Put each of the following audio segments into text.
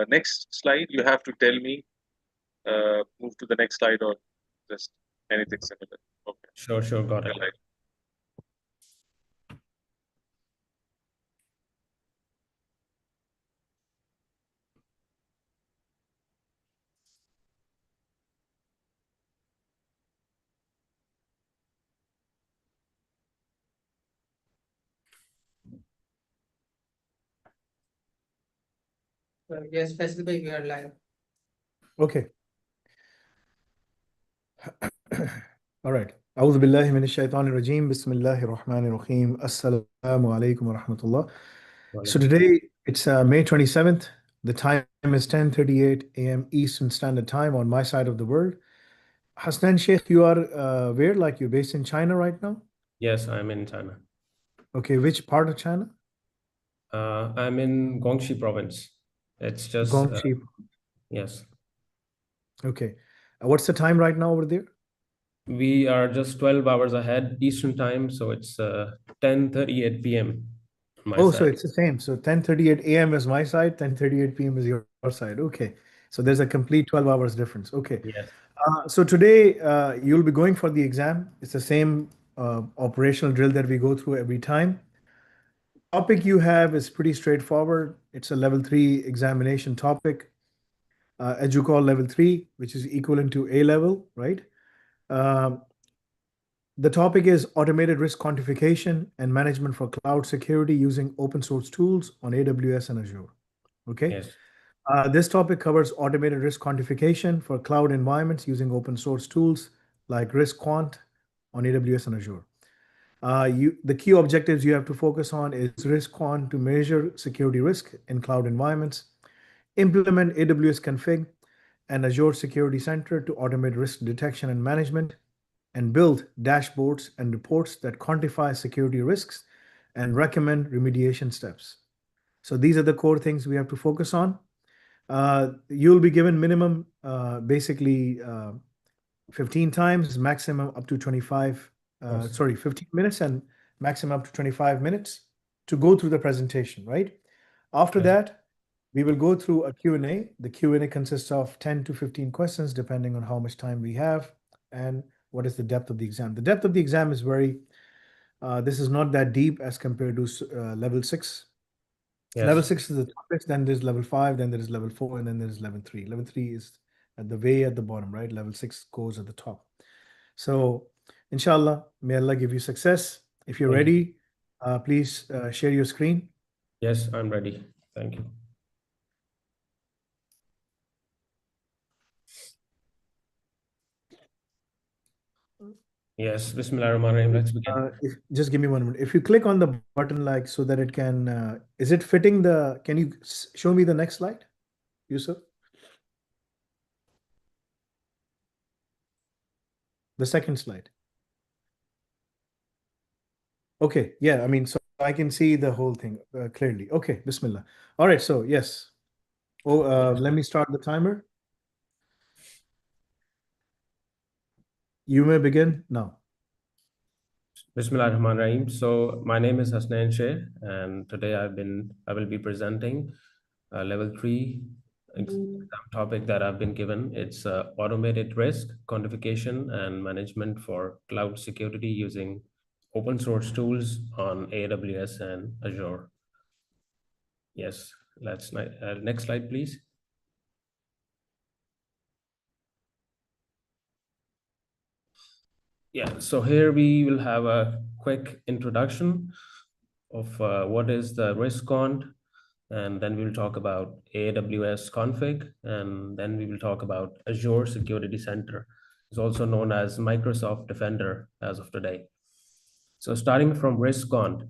Next slide, you have to tell me, move to the next slide or just anything similar. Okay. Sure, got it. Right. Yes, Faisal bhai, we are live. Okay. All right. أعوذ بالله من الشيطان الرجيم. بسم الله الرحمن الرحيم. السلام عليكم ورحمة الله. So today it's May 27th. The time is 10:38 a.m. Eastern Standard Time on my side of the world. Husnain, Sheikh, you are where? Like you're based in China right now? Yes, I'm in China. Okay, which part of China? I'm in Guangxi province. It's just Guangxi. yes. Okay. What's the time right now over there? We are just 12 hours ahead Eastern time, so it's 10:38 p.m. on my Oh, side. so it's the same. So 10:38 a.m. is my side, 10:38 p.m. is your side. Okay. So there's a complete 12 hours difference. Okay. Yes. So today you'll be going for the exam. It's the same operational drill that we go through every time. Topic you have is pretty straightforward. It's a level 3 examination topic. EduQual level 3, which is equivalent to A level, right? The topic is automated risk quantification and management for cloud security using open source tools on AWS and Azure. Okay. Yes. This topic covers automated risk quantification for cloud environments using open source tools like RiskQuant on AWS and Azure. The key objectives you have to focus on is RiskQuant to measure security risk in cloud environments, implement AWS config and Azure Security Center to automate risk detection and management, and build dashboards and reports that quantify security risks and recommend remediation steps. So these are the core things we have to focus on. You'll be given minimum, basically 15 times, maximum up to 25, 15 minutes and maximum up to 25 minutes to go through the presentation, right? After that, we will go through a Q&A. The Q&A consists of 10 to 15 questions, depending on how much time we have and what is the depth of the exam. The depth of the exam is this is not that deep as compared to level 6. Yes. Level 6 is the toughest, then there's level 5, then there is level 4, and then there's level 3. Level 3 is at the bottom, right? Level 6 goes at the top. So, inshallah, may Allah give you success. If you're ready, please share your screen. Yes, I'm ready. Thank you. Yes, Bismillahirrahmanirrahim. Let's begin. Just give me 1 minute. If you click on the button, like, so that it can, is it fitting can you show me the next slide, Yusuf? The second slide. Okay, yeah, I mean, so I can see the whole thing clearly. Okay, Bismillah. All right, so yes. Let me start the timer. You may begin now. Bismillahirrahmanirrahim. So my name is Husnain Sheikh, and today I will be presenting level 3 exam topic that I've been given. It's automated risk quantification and management for cloud security using open source tools on AWS and Azure. Yes, next slide, please. Yeah, so here we will have a quick introduction of what is the risk quant, and then we'll talk about AWS config, and then we will talk about Azure Security Center. It's also known as Microsoft Defender as of today. So starting from risk quant.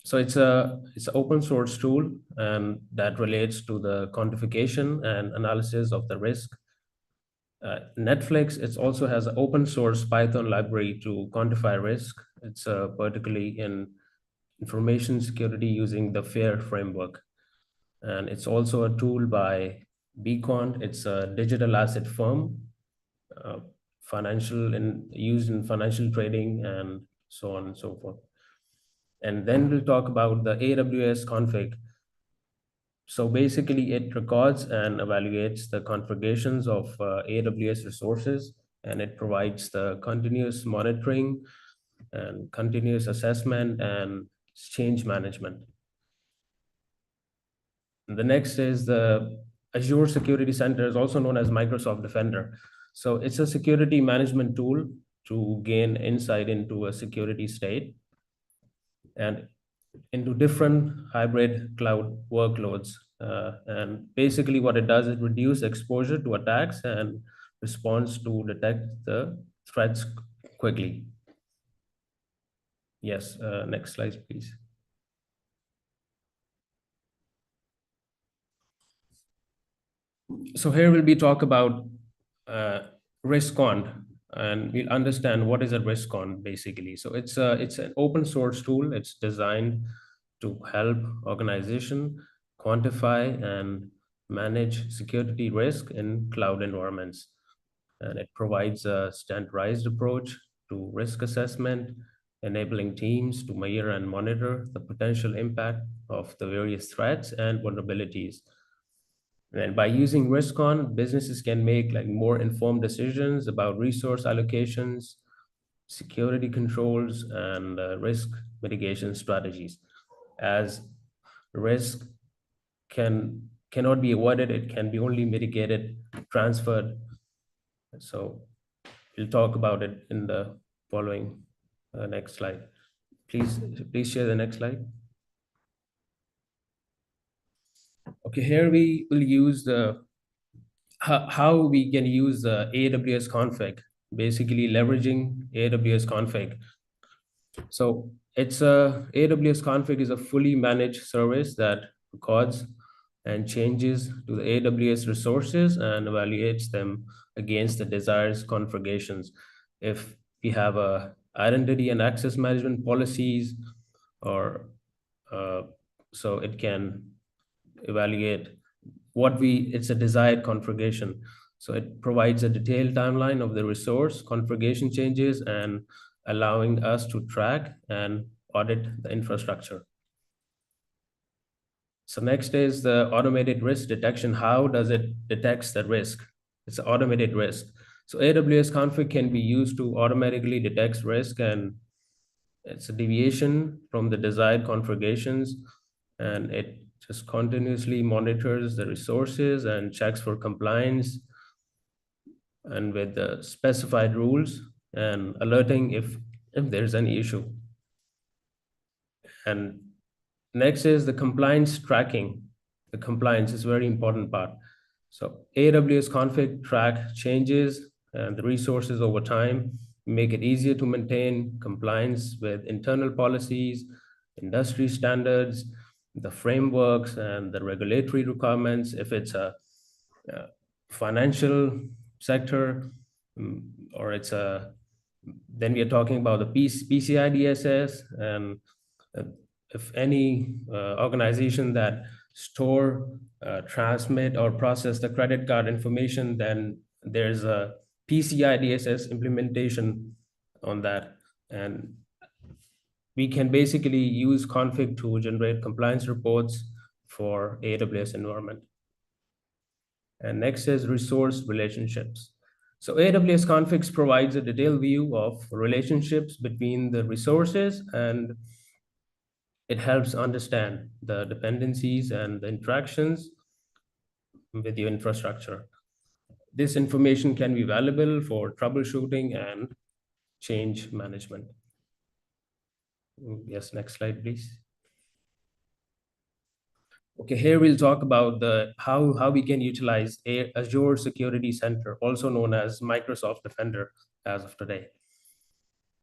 So it's an open source tool, and that relates to the quantification and analysis of the risk. Netflix, it also has an open source Python library to quantify risk. It's particularly in information security using the FAIR framework. And it's also a tool by Bquant. It's a digital asset firm, used in financial trading and so on and so forth. And then we'll talk about the AWS config. So basically, it records and evaluates the configurations of AWS resources, and it provides the continuous monitoring and continuous assessment and change management. And the next is the Azure Security Center, is also known as Microsoft Defender. So it's a security management tool to gain insight into a security state and into different hybrid cloud workloads. And basically what it does is reduce exposure to attacks and responds to detect the threats quickly. Yes, next slide, please. So here we'll be talk about risk on, and we'll understand what is a risk on basically. So it's an open source tool. It's designed to help organization quantify and manage security risk in cloud environments. And it provides a standardized approach to risk assessment, enabling teams to measure and monitor the potential impact of the various threats and vulnerabilities. And by using risk-on, businesses can make like more informed decisions about resource allocations, security controls, and risk mitigation strategies. As risk cannot be avoided, it can be only mitigated, transferred. So we'll talk about it in the following next slide. Please share the next slide. Okay, here we will use the how we can use the AWS config, basically leveraging AWS config. So AWS config is a fully managed service that records and changes to the AWS resources and evaluates them against the desired configurations. If we have a identity and access management policies, or so it can evaluate it's a desired configuration. So it provides a detailed timeline of the resource configuration changes and allowing us to track and audit the infrastructure. So next is the automated risk detection. How does it detect the risk? It's an automated risk. So AWS config can be used to automatically detect risk, and it's a deviation from the desired configurations, and it just continuously monitors the resources and checks for compliance and with the specified rules and alerting if there's any issue. And next is the compliance tracking. The compliance is a very important part. So AWS config track changes and the resources over time, make it easier to maintain compliance with internal policies, industry standards, the frameworks, and the regulatory requirements. If it's a financial sector, or then we are talking about the PCI DSS, and if any organization that store, transmit, or process the credit card information, then there's a PCI DSS implementation on that. And we can basically use config to generate compliance reports for AWS environment. And next is resource relationships. So AWS configs provides a detailed view of relationships between the resources, and it helps understand the dependencies and the interactions with your infrastructure. This information can be valuable for troubleshooting and change management. Yes, next slide, please. Okay, here we'll talk about how we can utilize Azure Security Center, also known as Microsoft Defender as of today.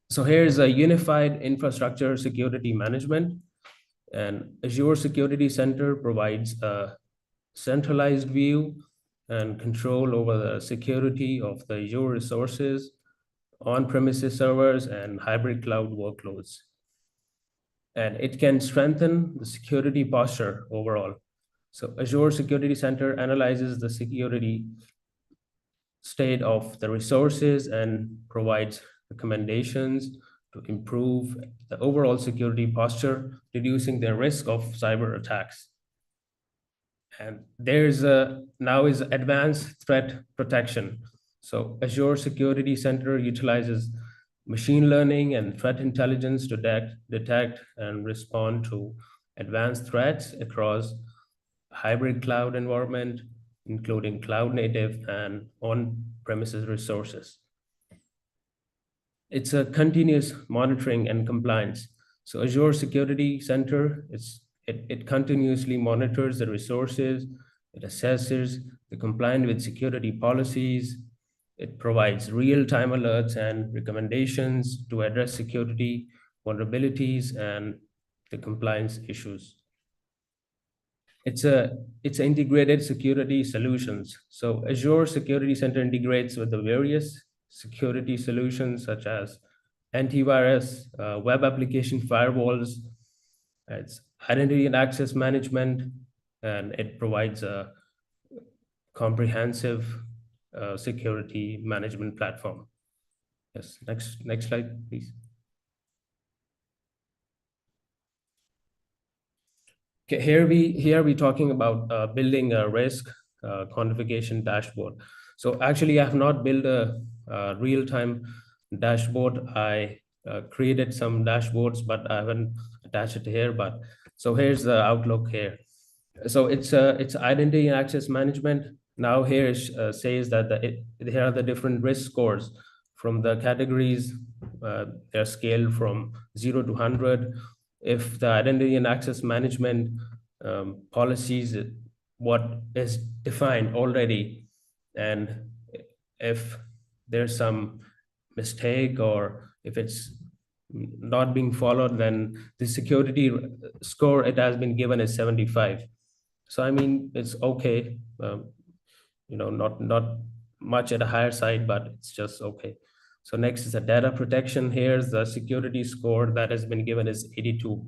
So here's a unified infrastructure security management, and Azure Security Center provides a centralized view and control over the security of the Azure resources, on-premises servers, and hybrid cloud workloads. And it can strengthen the security posture overall. So Azure Security Center analyzes the security state of the resources and provides recommendations to improve the overall security posture, reducing the risk of cyber attacks. And now is advanced threat protection. So Azure Security Center utilizes machine learning and threat intelligence to detect and respond to advanced threats across hybrid cloud environment, including cloud native and on-premises resources. It's a continuous monitoring and compliance. So Azure Security Center, it continuously monitors the resources, it assesses the compliance with security policies, it provides real-time alerts and recommendations to address security vulnerabilities and the compliance issues. It's integrated security solutions. So Azure Security Center integrates with the various security solutions such as antivirus, web application firewalls, it's identity and access management, and it provides a comprehensive security management platform. Yes, next slide, please. Okay, here we talking about building a risk quantification dashboard. So actually, I have not built a real-time dashboard. I created some dashboards, but I haven't attached it here. But so here's the outlook here. So it's identity and access management. Now here says that here are the different risk scores from the categories. They're scaled from 0 to 100. If the identity and access management policies, what is defined already, and if there's some mistake or if it's not being followed, then the security score it has been given is 75. So I mean, it's okay, not much at a higher side, but it's just okay. So next is the data protection. Here's the security score that has been given is 82.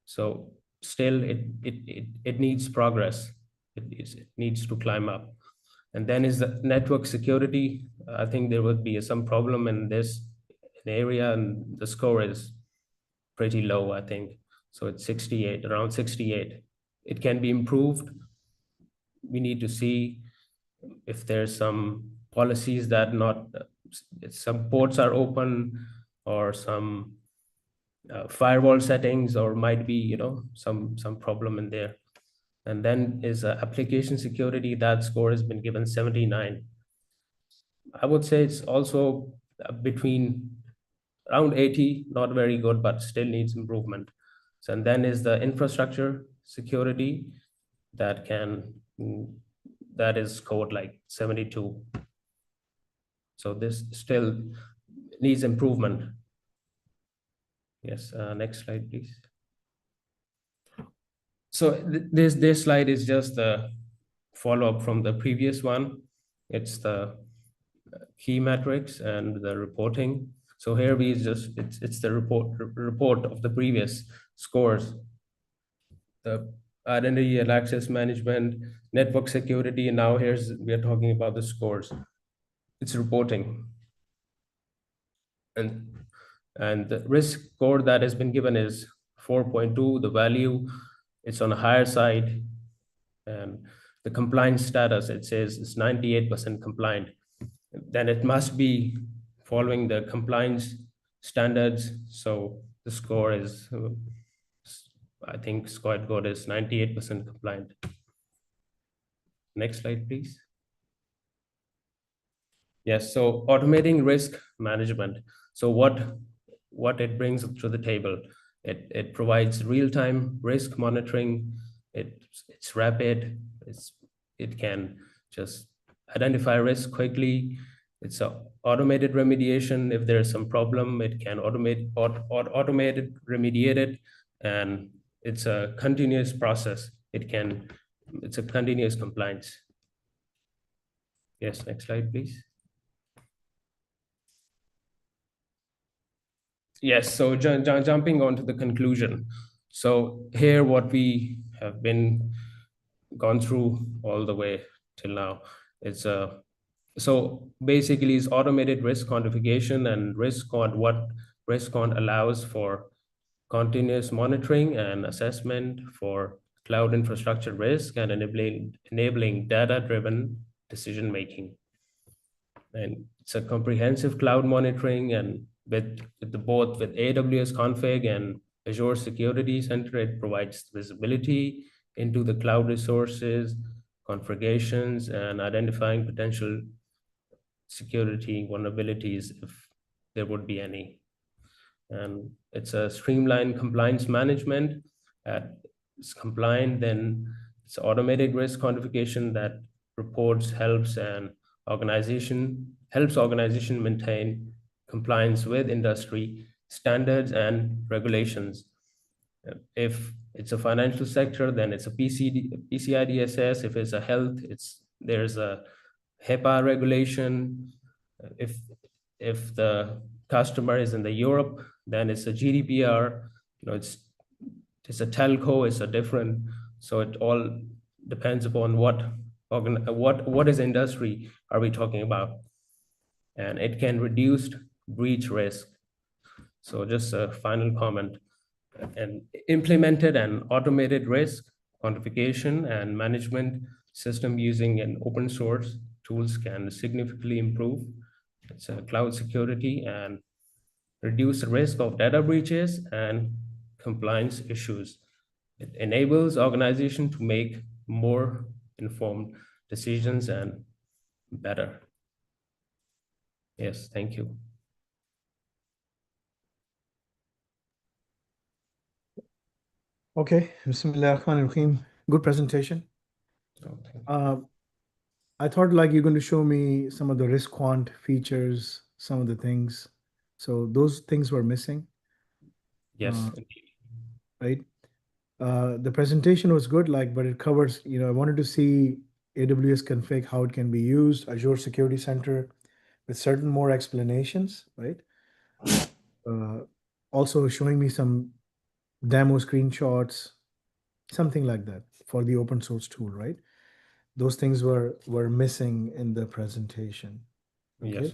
So still it needs progress. It needs to climb up. And then is the network security. I think there would be some problem in this area, and the score is pretty low, I think. So it's 68, around 68. It can be improved. We need to see if there's some policies that some ports are open, or some firewall settings, or might be some problem in there. And then is application security. That score has been given 79. I would say it's also between around 80, not very good, but still needs improvement. So, and then is the infrastructure security that is scored like 72. So this still needs improvement. Yes, next slide, please. So this slide is just the follow-up from the previous one. It's the key metrics and the reporting. So here it's the report of the previous scores. The identity and access management, network security, and now we are talking about the scores. It's reporting. And the risk score that has been given is 4.2. The value, it's on the higher side. And the compliance status, it says it's 98% compliant. Then it must be following the compliance standards. So the score is, I think squad code is 98% compliant. Next slide, please. Yes, so automating risk management. So what it brings to the table, it provides real-time risk monitoring. It's rapid. It can just identify risk quickly. It's a automated remediation. If there's some problem, it can automated remediate it, and it's a continuous process. It's a continuous compliance. Yes, next slide, please. Yes, so jumping on to the conclusion. So here what we have been gone through all the way till now, so basically it's automated risk quantification and what risk quant allows for continuous monitoring and assessment for cloud infrastructure risk, and enabling data-driven decision-making. And it's a comprehensive cloud monitoring, and with both with AWS config and Azure Security Center, it provides visibility into the cloud resources, configurations, and identifying potential security vulnerabilities if there would be any. And it's a streamlined compliance management. It's compliant, then it's automated risk quantification that reports, helps organization maintain compliance with industry standards and regulations. If it's a financial sector, then it's a PCI DSS. If it's a health, there's a HIPAA regulation. If the customer is in the Europe, then it's a GDPR. It's a telco. It's a different. So it all depends upon what is industry are we talking about, and it can reduce breach risk. So just a final comment. And implemented an automated risk quantification and management system using an open source tools can significantly improve its cloud security and reduce the risk of data breaches and compliance issues. It enables organizations to make more informed decisions and better. Yes, thank you. Okay, Bismillahirrahmanirrahim. Good presentation. So, thank you. I thought like you're going to show me some of the risk quant features, some of the things. So those things were missing, Yes, right? The presentation was good, but it covers, I wanted to see AWS config, how it can be used, Azure Security Center with certain more explanations, right? Also showing me some demo screenshots, something like that for the open source tool, right? Those things were missing in the presentation. Okay. yes.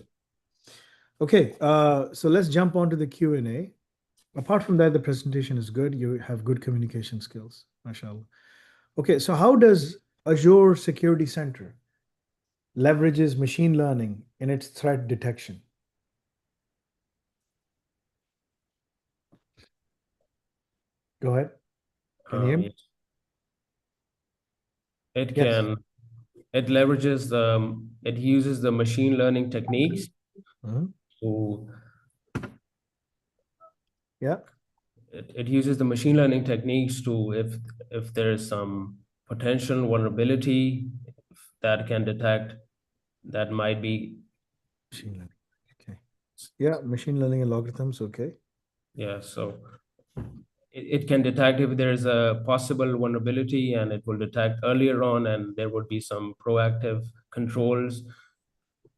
Okay, so let's jump on to the Q&A. Apart from that, the presentation is good. You have good communication skills, mashallah. Okay, so how does Azure Security Center leverages machine learning in its threat detection? Go ahead. Can you hear me? Yes. It Yes. can, it leverages it uses the machine learning techniques to, Yeah. it uses the machine learning techniques to, if there is some potential vulnerability that can detect, that might be, Machine learning. Okay. Yeah, machine learning and logarithms. Okay. yeah, so it can detect if there is a possible vulnerability, and it will detect earlier on, and there would be some proactive controls,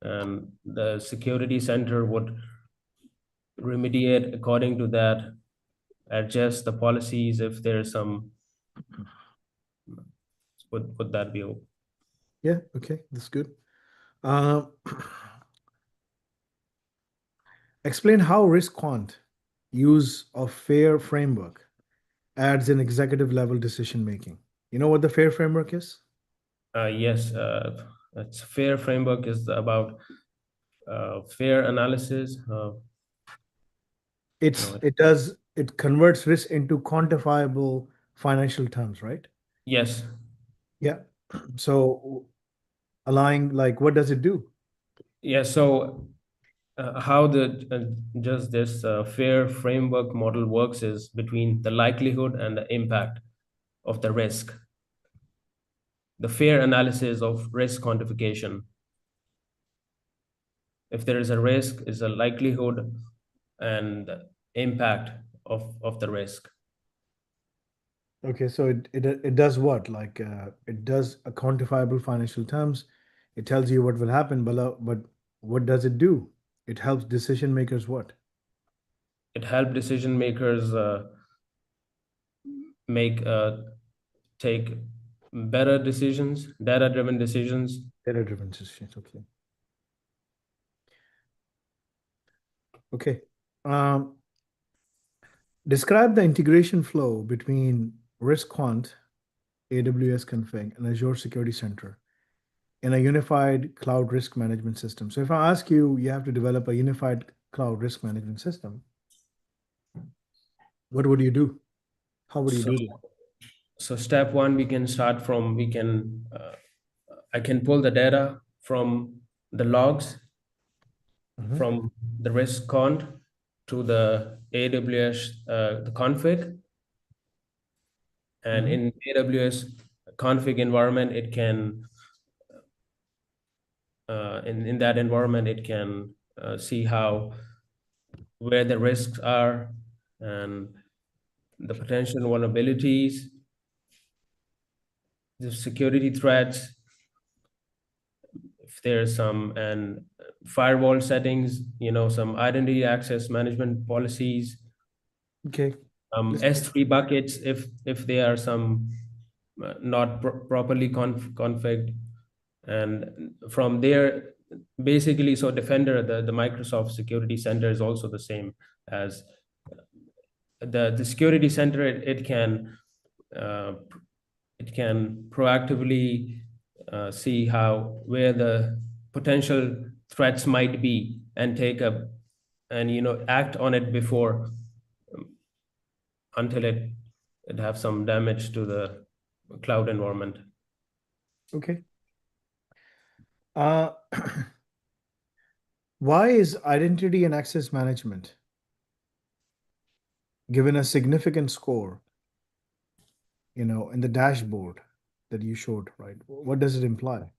and the security center would remediate according to that, adjust the policies if there's some, would that be okay? Yeah. Okay. That's good. Uh, explain how risk quant use of FAIR framework adds in executive level decision making. You know what the FAIR framework is? Yes, it's FAIR framework is about fair analysis. It converts risk into quantifiable financial terms, right? Yes, Yeah. So allowing, what does it do? yeah. So how just this FAIR framework model works is between the likelihood and the impact of the risk. The FAIR analysis of risk quantification. If there is a risk, is a likelihood and impact of the risk. Okay, so it does what? It does a quantifiable financial terms. It tells you what will happen, but what does it do? It helps decision makers what? It helps decision makers take better decisions, data-driven decisions. Data-driven decisions. Okay. Okay. Describe the integration flow between risk quant AWS config, and Azure Security Center in a unified cloud risk management system. So if I ask you, you have to develop a unified cloud risk management system, what would you do? How would you So, do that? so step one, we can start from, I can pull the data from the logs Mhm. from the risk cont to the AWS, the config. And in AWS config environment, it can, in that environment, it can see where the risks are and the potential vulnerabilities, the security threats, if there's some, and firewall settings, some identity access management policies, Okay. S3 buckets if they are some not properly configured, and from there, basically, so Defender, the Microsoft Security Center is also the same as the Security Center. Uh, it can proactively see where the potential threats might be and act on it before, until it have some damage to the cloud environment. Okay. Why is identity and access management given a significant score, in the dashboard that you showed, right? What does it imply?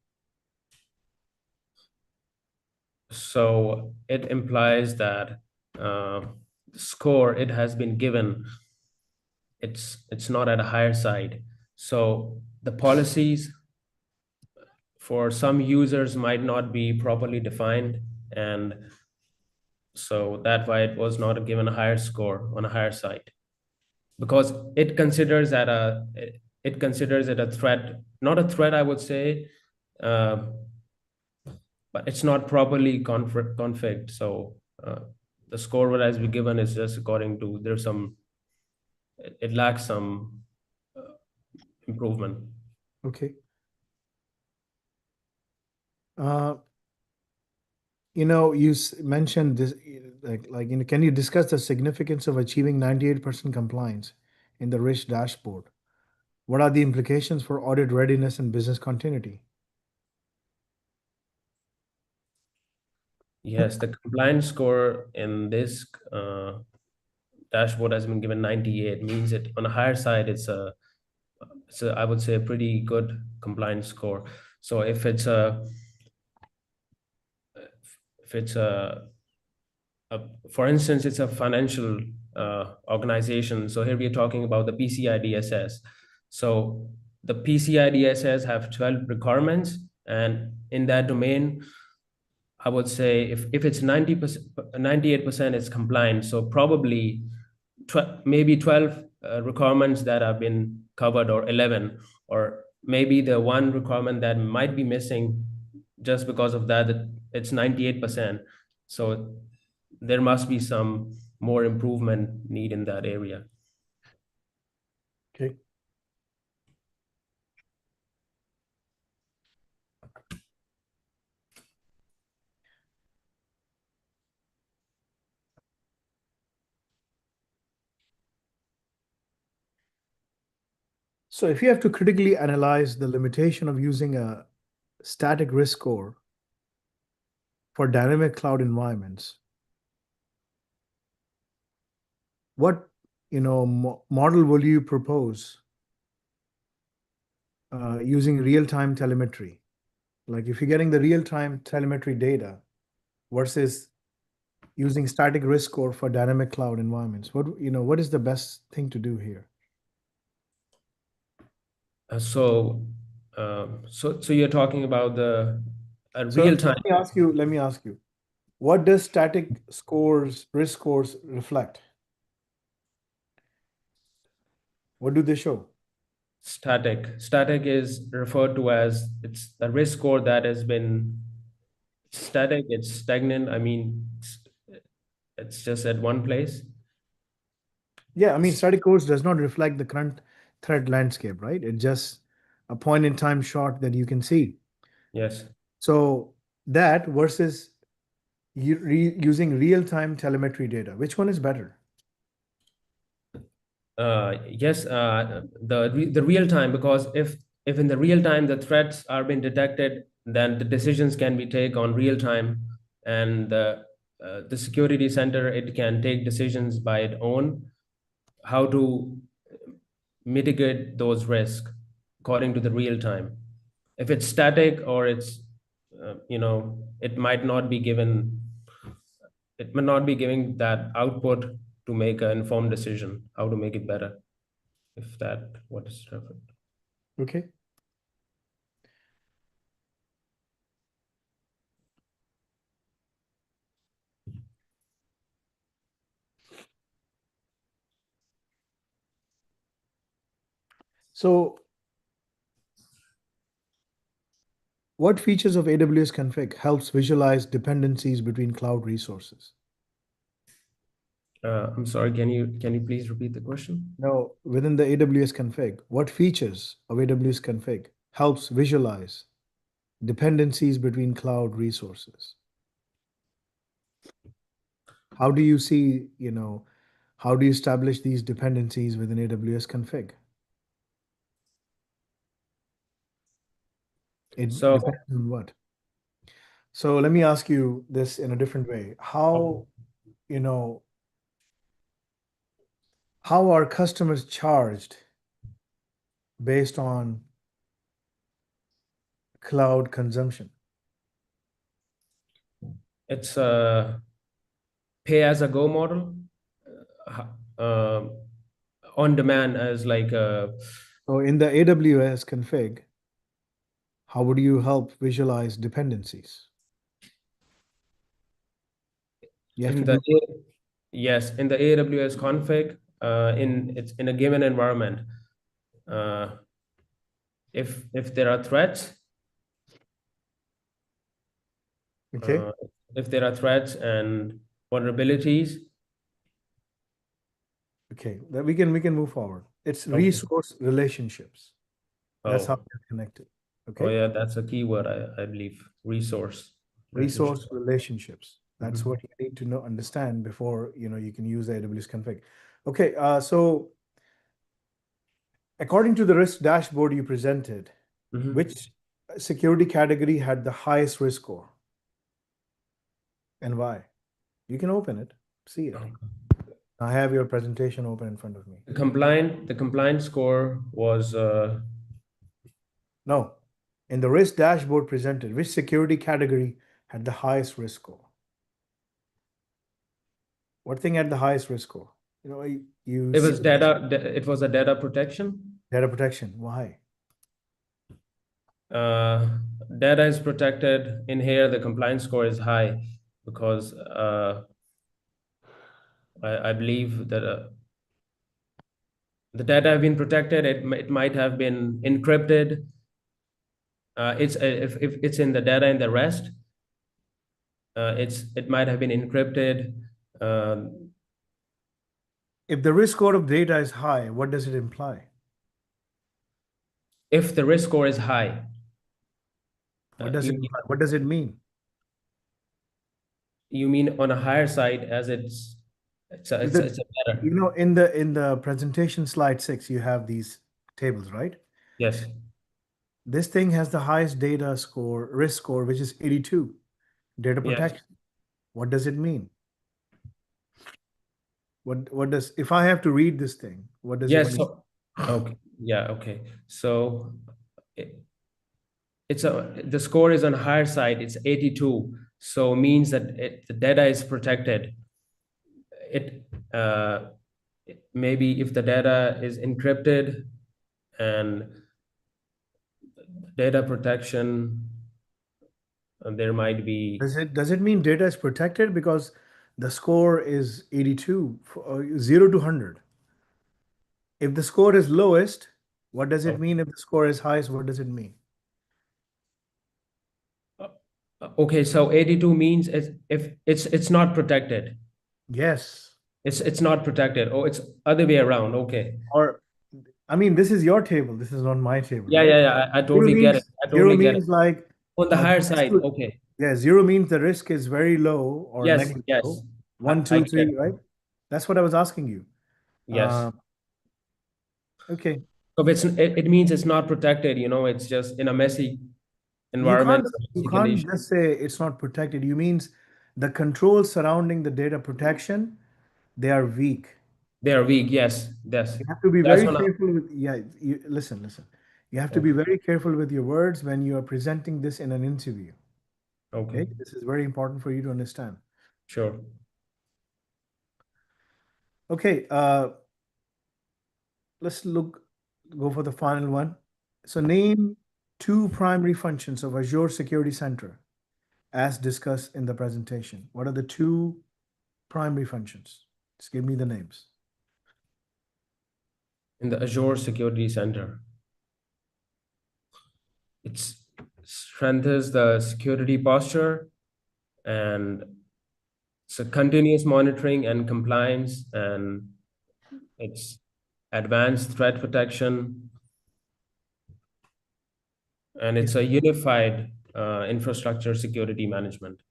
So it implies that score it has been given, it's not at a higher side. So the policies for some users might not be properly defined, and so that's why it was not given a higher score on a higher side, because it considers it a threat, not a threat, I would say, but it's not properly configured. So the score that has been given is just according to, it lacks some improvement. Okay. You mentioned this, can you discuss the significance of achieving 98% compliance in the risk dashboard? What are the implications for audit readiness and business continuity? Yes, the compliance score in this dashboard has been given 98, means it on a higher side, it's I would say a pretty good compliance score. So if it's a for instance, it's a financial organization. So here we are talking about the PCI DSS. So the PCI DSS have 12 requirements, and in that domain, I would say if it's 90%, 98% is compliant, so probably maybe 12 requirements that have been covered, or 11, or maybe the one requirement that might be missing, just because of that it's 98%. So there must be some more improvement need in that area. Okay. So if you have to critically analyze the limitation of using a static risk score for dynamic cloud environments, what model will you propose using real-time telemetry? Like if you're getting the real-time telemetry data versus using static risk score for dynamic cloud environments, what is the best thing to do here? So you're talking about the So real time. let me ask you, what does static risk scores reflect? What do they show? Static is referred to as, it's a risk score that has been static, it's stagnant. I mean, it's just at one place. Yeah, I mean, static scores does not reflect the current threat landscape, right? It's just a point in time shot that you can see. Yes. So that versus using real-time telemetry data, which one is better? Yes, the real time, because if in the real time the threats are being detected, then the decisions can be taken on real time, and the security center, it can take decisions by its own how to mitigate those risks according to the real time. If it's static or it's it might not be given, it may not be giving that output to make an informed decision how to make it better, if that what is referred. Okay. So what features of AWS config helps visualize dependencies between cloud resources? I'm sorry, can you please repeat the question? No, within the AWS config, what features of AWS config helps visualize dependencies between cloud resources? How do you see, how do you establish these dependencies within AWS config? It So depends on what? So let me ask you this in a different way. How are customers charged based on cloud consumption? it's a pay as a go model, uh, on demand, as like So in the AWS config, how would you help visualize dependencies? You have in to the do yes, in the AWS config, in a given environment, if there are threats, okay. if there are threats and vulnerabilities. Okay, that we can move forward. It's Okay. resource relationships. That's how Oh, they're connected. oh Okay, yeah, that's a key word, I believe. Resource relationship. resource relationships. That's Mhm. what you need to understand before you can use the AWS config. Okay, so according to the risk dashboard you presented, Mhm. which security category had the highest risk score and why? You can open it, see it. Okay. I have your presentation open in front of me. The compliance score was No, in the risk dashboard presented, which security category had the highest risk score? What thing had the highest risk score? You it see was it was a data protection. data protection. Why? Data is protected. In here, the compliance score is high because I believe that the data have been protected. It might have been encrypted. It's if it's in the data in the rest, it might have been encrypted. If the risk score of data is high, what does it imply? If the risk score is high, What does you it imply? What does it mean? you mean on a higher side, as it's a better. In the presentation slide 6, you have these tables, right? Yes. This thing has the highest data score, risk score, which is 82. Data Yes. protection. What does it mean? What does, if I have to read this thing, what does it Yes. mean? So, okay. Yeah. Okay. So the score is on higher side. It's 82. So means that the data is protected. Maybe if the data is encrypted and data protection, there might be. Does it mean data is protected because the score is 82, 0 to 100? If the score is lowest, what does it mean? If the score is highest, what does it mean? Okay, so 82 means if it's not protected. Yes. It's not protected. Oh, it's other way around. Okay. Or I mean, this is your table. This is not my table, Yeah, right? yeah, yeah. I Zero totally get it. means I zero totally get it. means like On the higher side, absolute- okay. yeah, zero means the risk is very low or Yes, negligible. yes. One, I two, get it. three, right? That's what I was asking you. Yes. Okay. So it means it's not protected, it's just in a messy environment, You messy can't condition. just say it's not protected. You means the controls surrounding the data protection, they are weak. They are weak. Yes, yes. You have to be That's very when careful with, yeah, listen. You have to be okay. very careful with your words when you are presenting this in an interview. Okay. Okay? This is very important for you to understand. Sure. Okay, let's go for the final one. So name two primary functions of Azure Security Center as discussed in the presentation. What are the two primary functions? Just give me the names. In the Azure Security Center, it strengthens the security posture, and it's a continuous monitoring and compliance, and it's advanced threat protection, and it's a unified infrastructure security management.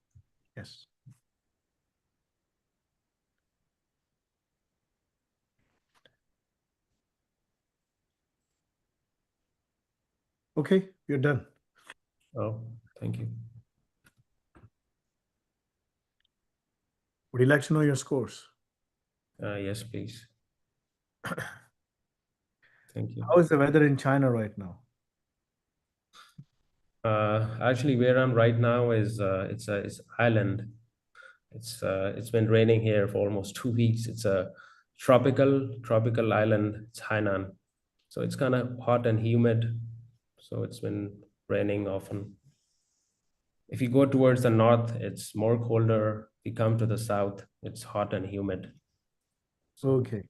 Yes. Okay, you're done. Oh, thank you. Would you like to know your scores? Yes, please. Thank you. How is the weather in China right now? Actually, where I'm right now is it's island. It's been raining here for almost 2 weeks. It's a tropical island. It's Hainan, so it's kind of hot and humid. So it's been raining often. If you go towards the north, it's more colder. If you come to the south, it's hot and humid. So Okay.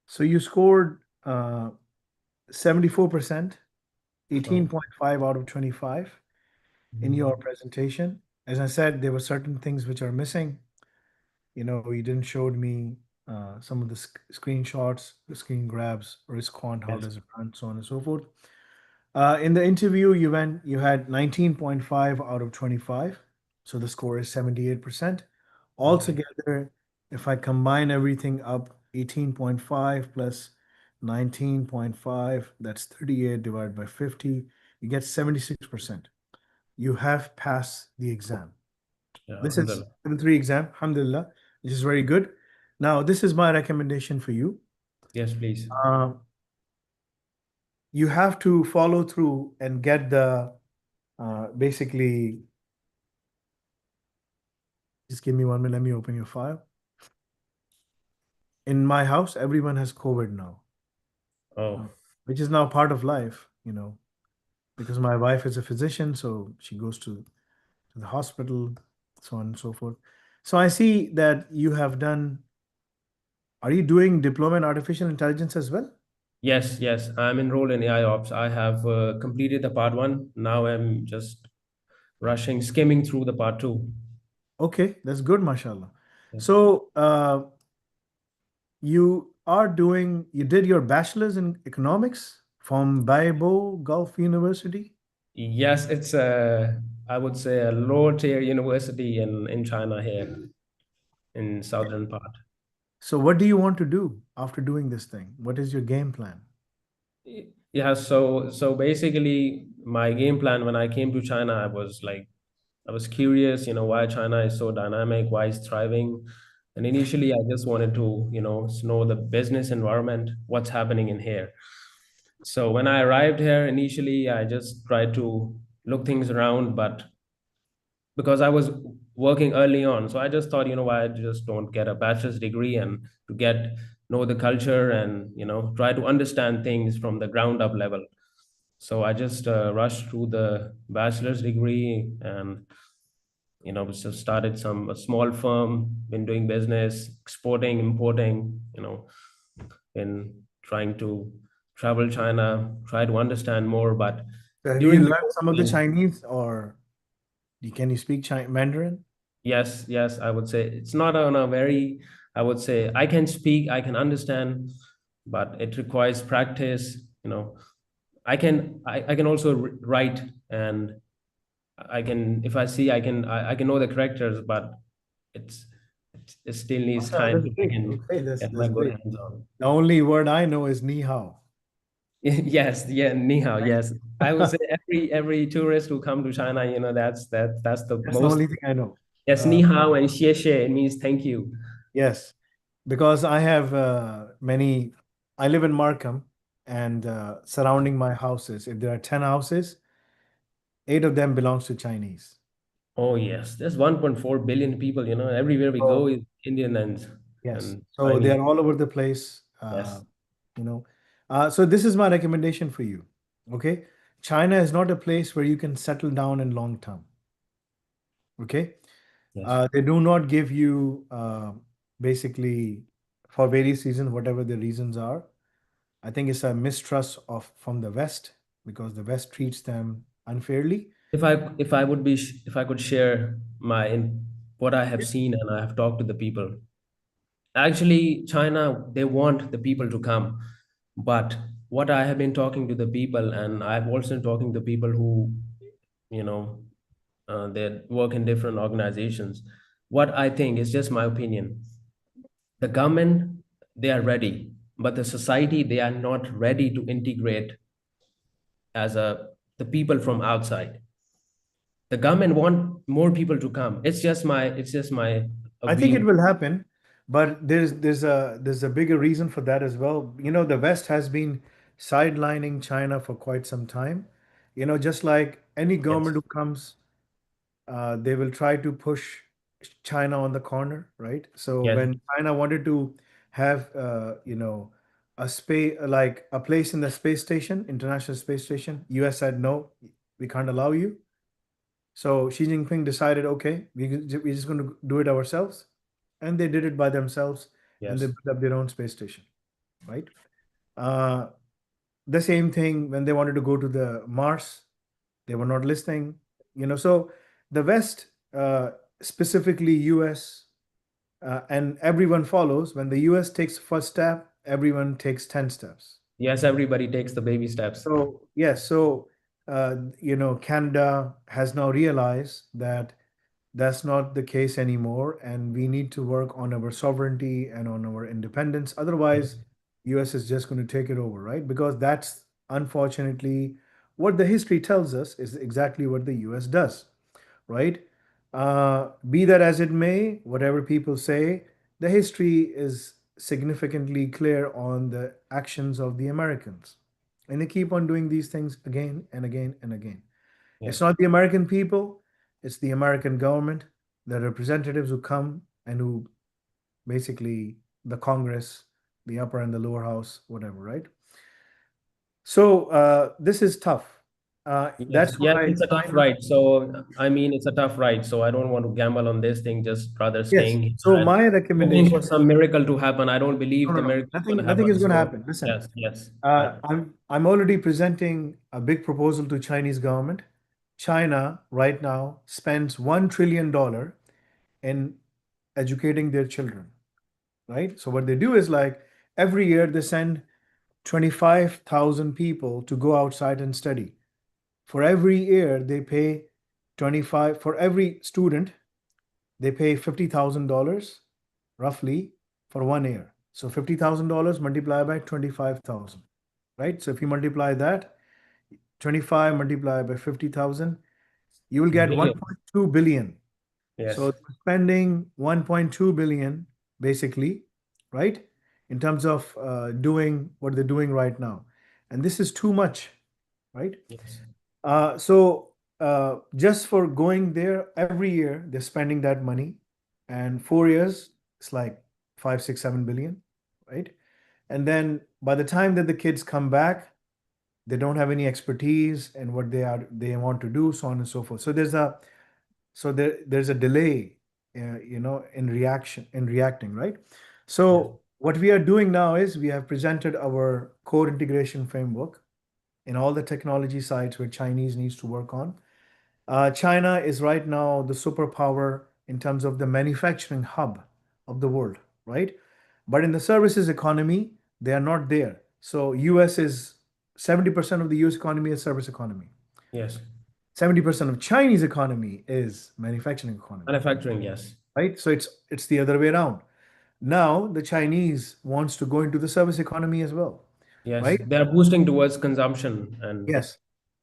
So you scored 74%, 18.5 out of 25 in your presentation. As I said, there were certain things which are missing. You didn't show me some of the screenshots, the screen grabs, risk quant, how yes. does it run, so on and so forth. In the interview, you had 19.5 out of 25. So the score is 78%. Altogether, if I combine everything up, 18.5 plus 19.5, that's 38 divided by 50, you get 76%. You have passed the exam. Yeah, This is alhamdulillah. 3 exam, alhamdulillah, which is very good. Now, this is my recommendation for you. Yes, please. You have to follow through and get the basically, just give me 1 minute, let me open your file. In my house, everyone has COVID now, Oh, which is now part of life, because my wife is a physician, so she goes to the hospital, so on and so forth. So I see that you have done, are you doing diploma in artificial intelligence as well? yes, yes. I'm enrolled in AI Ops. I have completed the part one. Now I'm just skimming through the part two. Okay, that's good, mashallah. Yes. So you did your bachelor's in economics from Baibo Gulf University? Yes, it's I would say a lower tier university in China here in southern part. So what do you want to do after doing this thing? What is your game plan? Yeah, so basically my game plan when I came to China, I was curious, why China is so dynamic, why it's thriving. And initially I just wanted to, know the business environment, what's happening in here. So when I arrived here, initially I just tried to look things around, but because I was working early on, so I just thought, why I just don't get a bachelor's degree and to know the culture and try to understand things from the ground up level. So I just rushed through the bachelor's degree and just started a small firm, been doing business, exporting, importing, been trying to travel China, try to understand more. But Have you during the learned some of the COVID. Chinese, or can you speak Mandarin? Yes, yes, I would say it's not on a very, I would say I can speak, I can understand, but it requires practice, you know. I can also write, and I can, if I see, I can know the characters, but it's it still needs Oh, time that's to great. can Okay, get my that's good great. hands on. The only word I know is ni hao. Yes, yeah, ni hao, Right? yes. I would say every tourist who come to China, you know, that's the That's the most. only thing I know. Yes, ni hao and xie xie, it means thank you. Yes, because I have I live in Markham, and surrounding my houses, if there are 10 houses, 8 of them belongs to Chinese. Oh yes, there's 1.4 billion people, you know, everywhere we go So, is Indian yes. and So they Chinese. are all over the place. Yes, You know, so this is my recommendation for you. Okay. China is not a place where you can settle down in long term. Okay. yes. They do not give you basically, for various reasons, whatever the reasons are. I think it's a mistrust of from the West, because the West treats them unfairly. If I could share what I have seen and I have talked to the people. Actually, China, they want the people to come, but what I have been talking to the people, and I've also talking to people who, you know, they work in different organizations. What I think is just my opinion. The government, they are ready, but the society, they are not ready to integrate as a the people from outside. The government want more people to come. It's just my I think it view. will happen, but there's a bigger reason for that as well. The West has been sidelining China for quite some time. Just like any Yes, government who comes, they will try to push China on the corner, right? So yes, when China wanted to have, a space, like a place in the space station, International Space Station, US said no, we can't allow you. So Xi Jinping decided, okay, we're just going to do it ourselves, and they did it by themselves, and they yes, built up their own space station, right? Uh, the same thing when they wanted to go to the Mars, they were not listening. So the West, specifically US, and everyone follows. When the US takes first step, everyone takes 10 steps. yes. Everybody takes the baby steps. So yes, so Canada has now realized that that's not the case anymore, and we need to work on our sovereignty and on our independence. Otherwise, US is just going to take it over, right? Because that's unfortunately what the history tells us is exactly what the US does, right? Be that as it may, whatever people say, the history is significantly clear on the actions of the Americans. And they keep on doing these things again and again and again. It's Yes, not the American people, it's the American government, the representatives who come and who basically the Congress, the upper and the lower house, whatever, right? So this is tough. yes, That's yes. why It's a tough China. ride. So I mean, it's a tough ride. So I don't want to gamble on this thing. Just rather Yes. staying here So and my hoping for recommendation. some miracle to happen. I don't believe No, the no, no. miracle is going to Nothing is happen. going to So happen. Listen, yes, yes. I'm already presenting a big proposal to Chinese government. China right now spends $1 trillion in educating their children, right? So what they do is, like, every year they send 25,000 people to go outside and study. For every year they pay 25 for every student, they pay $50,000 roughly for 1 year. So $50,000 multiplied by 25,000, right? So if you multiply that, 25 multiplied by 50,000, you will get Billion. 1.2 billion. So Yes, they're spending 1.2 billion basically, right? In terms of doing what they're doing right now. And this is too much, right? yes, So just for going there every year, they're spending that money. And 4 years, it's like 5, 6, 7 billion, right? And then by the time that the kids come back, they don't have any expertise in what they want to do, so on and so forth. So there's a delay, in reacting, right? yes, So what we are doing now is we have presented our core integration framework, in all the technology sites where Chinese needs to work on. China is right now the superpower in terms of the manufacturing hub of the world, right? But in the services economy, they are not there. So US is 70% of the US economy is service economy. Yes. 70% of Chinese economy is manufacturing economy, Manufacturing, yes. right? So it's the other way around. Now the Chinese wants to go into the service economy as well, Yes. right? They are boosting towards consumption and Yes.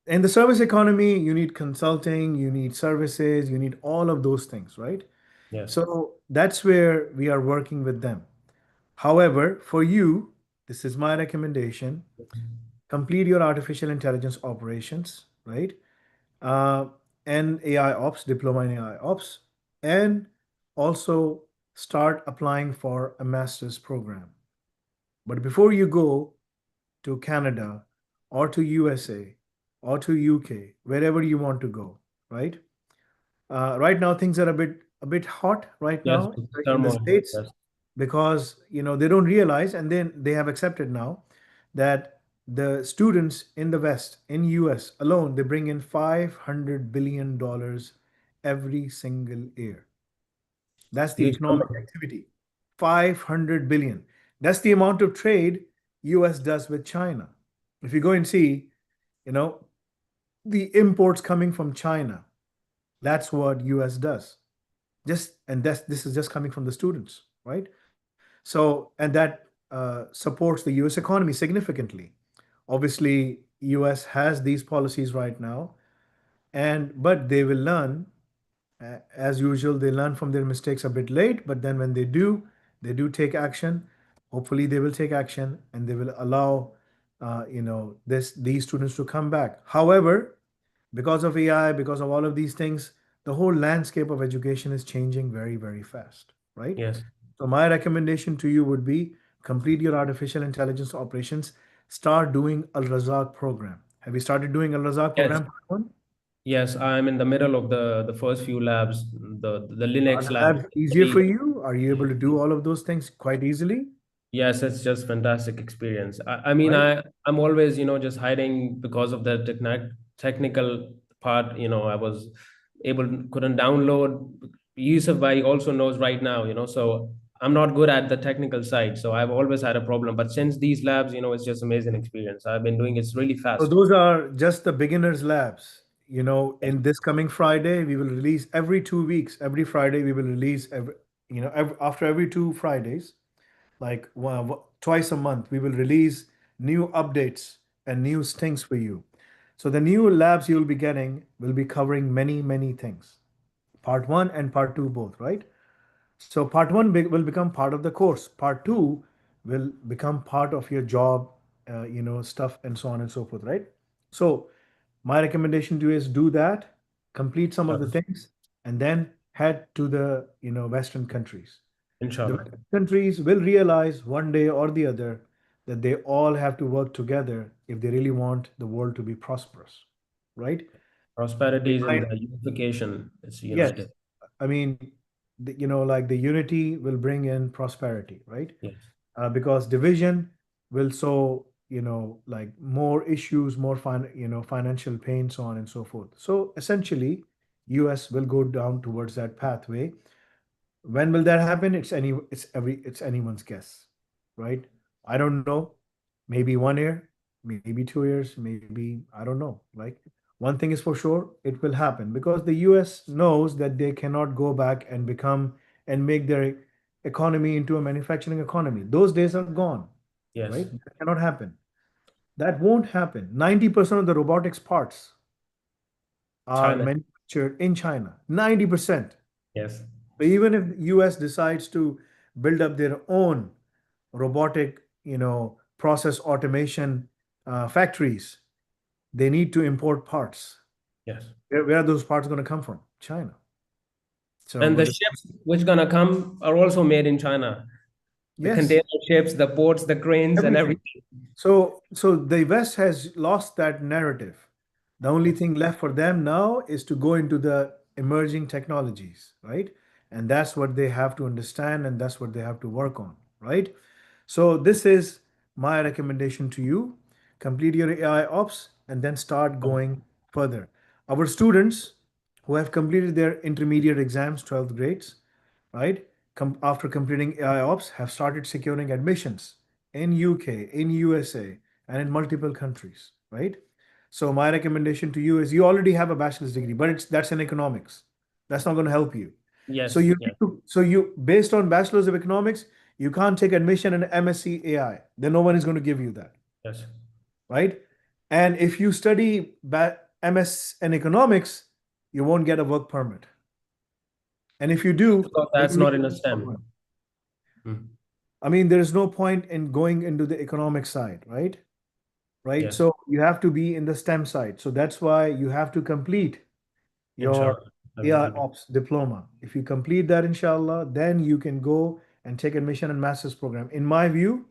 In the service economy, you need consulting, you need services, you need all of those things, right? yes. So that's where we are working with them. However, for you, this is my recommendation: complete your artificial intelligence operations, right? Uh, and AI ops, diploma in AI ops, and also start applying for a master's program. But before you go to Canada or to USA or to UK, wherever you want to go, right? Right now things are a bit hot right Yes. now in the Turmoil. States Yes. because they don't realize, and then they have accepted now that the students in the West, in US alone, they bring in $500 billion every single year. That's the Huge economic number. activity. 500 billion. That's the amount of trade US does with China. If you go and see, you know, the imports coming from China, that's what US does. This is just coming from the students, right? So, and that supports the US economy significantly. Obviously, US has these policies right now, and but they will learn as usual. They learn from their mistakes a bit late, but then when they do take action. Hopefully they will take action and they will allow these students to come back. However, because of AI, because of all of these things, the whole landscape of education is changing very, very fast, right? Yes. So my recommendation to you would be complete your artificial intelligence operations. Start doing Al Razak program. Have you started doing Al Razak Yes. program? Part one? Yes. I'm in the middle of the first few labs. The Are Linux the lab. labs easier for you? Are you able to do all of those things quite easily? Yes, it's just fantastic experience. I mean, Right? I'm always, just hiding because of the technical part. I was couldn't download. Yusuf Bhai also knows right now, so I'm not good at the technical side. So I've always had a problem. But since these labs, it's just amazing experience. I've been doing it's really So fast. those are just the beginners labs. In this coming Friday, we will release every 2 weeks. Every Friday, we will release after every 2 Fridays, like twice a month, we will release new updates and new things for you. So the new labs you'll be getting will be covering many, many things. Part one and part two both, right? So part one will become part of the course. Part two will become part of your job, stuff and so on and so forth, right? So my recommendation to you is do that, complete some of the Inshallah. things, and then head to the Western countries. The Inshallah. Western countries will realize one day or the other that they all have to work together if they really want the world to be prosperous, right? Prosperity They is in might, the unification. It's yes, united. I mean, like the unity will bring in prosperity, right? Yes. Because division will sow, like more issues, more financial pain, so on and so forth. So essentially, US will go down towards that pathway. When will that happen? It's anyone's guess, right? I don't know. Maybe 1 year, maybe 2 years, maybe I don't know. Like one thing is for sure, it will happen because the US knows that they cannot go back and become and make their economy into a manufacturing economy. Those days are gone, Yes. right? That cannot happen. That won't happen. 90% of the robotics parts are China. manufactured in China. 90%. Yes. So even if US decides to build up their own robotic, process automation factories, they need to import parts. Yes. Where are those parts going to come from? China. So And when the the ships which gonna come are also made in China. The yes, container ships, the ports, the cranes, and everything. everything. So the West has lost that narrative. The only thing left for them now is to go into the emerging technologies, right? And that's what they have to understand and that's what they have to work on, right? So this is my recommendation to you. complete your AI ops, and then start going further. Our students who have completed their intermediate exams, 12th grades, right, after completing AI ops, have started securing admissions in UK, in USA, and in multiple countries, right? So my recommendation to you is you already have a bachelor's degree, but that's in economics. That's not going to help you. Yes. So you Yes. so you based on bachelor's of economics, you can't take admission in MSc AI. Then no one is going to give you that, Yes. right? And if you study MS in economics, you won't get a work permit. And if you do, Because that's it'll not be- in a STEM. Hmm. I mean, there's no point in going into the economic side, right? Right. Yes. So you have to be in the STEM side. So that's why you have to complete your Inshallah. I will AI do. Ops diploma. If you complete that, inshallah, then you can go and take admission and master's program. In my view,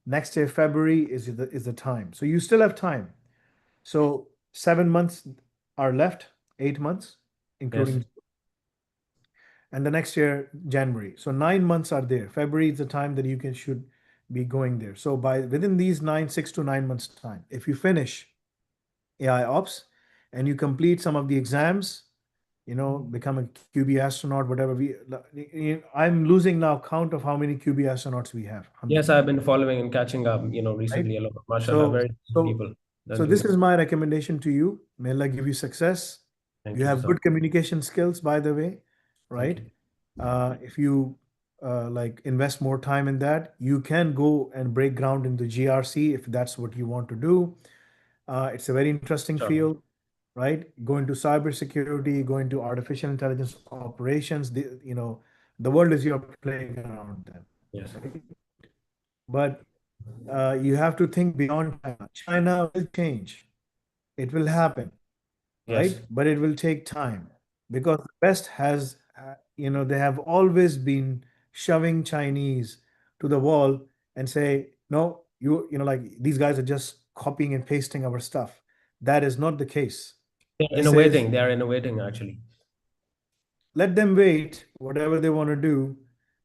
next year, February is the time. So you still have time. So 7 months are left, 8 months, including Yes. and the next year January. So 9 months are there. February is the time that you should be going there. So within these 6 to 9 months time, if you finish AI Ops and you complete some of the exams, become a QB astronaut, whatever I'm losing now count of how many QB astronauts we have. Yes, I've been following and catching up, recently a lot. Mashallah, very good people. So this is my recommendation to you. May Allah give you success. Thank You you have so good communication skills, by the way, right? you. If you like invest more time in that, you can go and break ground in the GRC if that's what you want to do. It's a very interesting Sure. field, right? Go into cybersecurity, go into artificial intelligence operations. The world is your playground then. Yes. But you have to think beyond China. China will change. It will happen, right? Yes. But it will take time because the West has, they have always been shoving Chinese to the wall and say, no, like these guys are just copying and pasting our stuff. That is not the case. They're This is innovating. They are innovating, actually. let them wait, whatever they want to do.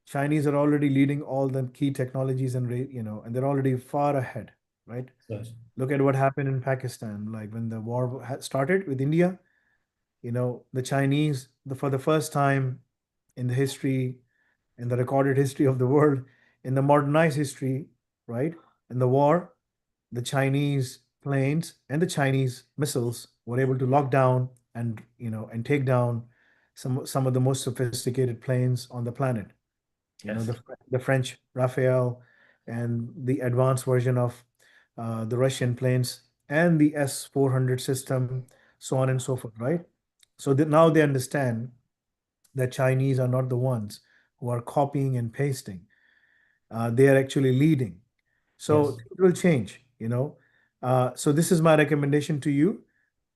Chinese are already leading all the key technologies and and they're already far ahead, right? Yes. Look at what happened in Pakistan, like when the war started with India. The Chinese, for the first time in the history, in the recorded history of the world, in the modernized history, right? In the war, the Chinese planes and the Chinese missiles were able to lock down and take down some of the most sophisticated planes on the planet. Yes. The French Rafale and the advanced version of the Russian planes and the S-400 system, so on and so forth, right? So now they understand that Chinese are not the ones who are copying and pasting. They are actually leading. So Yes. it will change, So this is my recommendation to you.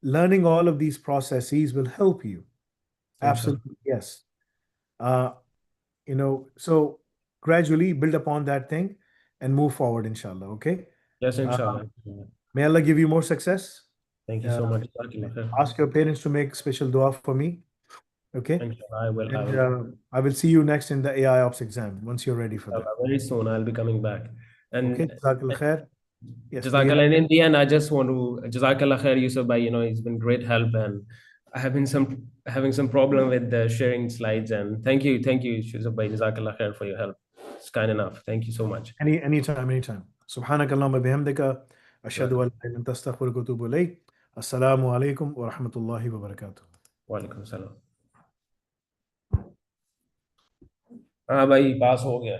Learning all of these processes will help you. Inshallah. Absolutely, yes. So gradually build upon that thing and move forward, inshallah. Okay. Yes, inshallah. May Allah give you more success. Thank you so much. Ask your parents to make special dua for me. Okay. Inshallah, I will. And I will see you next in the AI Ops exam once you're ready for that. Very soon, I'll be coming back. And Okay. Jazakallah khair. Yes, Jazakallah. And in the end, I just want to Jazakallah khair, Yusuf bhai. It's been great help, and I have been having some problem with the sharing slides. And thank you, Yusuf bhai. Jazakallah khair for your help. It's kind enough. Thank you so much. Anytime. Subhanakallahumma bihamdika. Ashhadu an la ilaha illa anta astaghfiruka wa atubu ilayk. Assalamu alaikum wa rahmatullahi wa barakatuh. Wa alaikum salam. हाँ भाई पास हो गया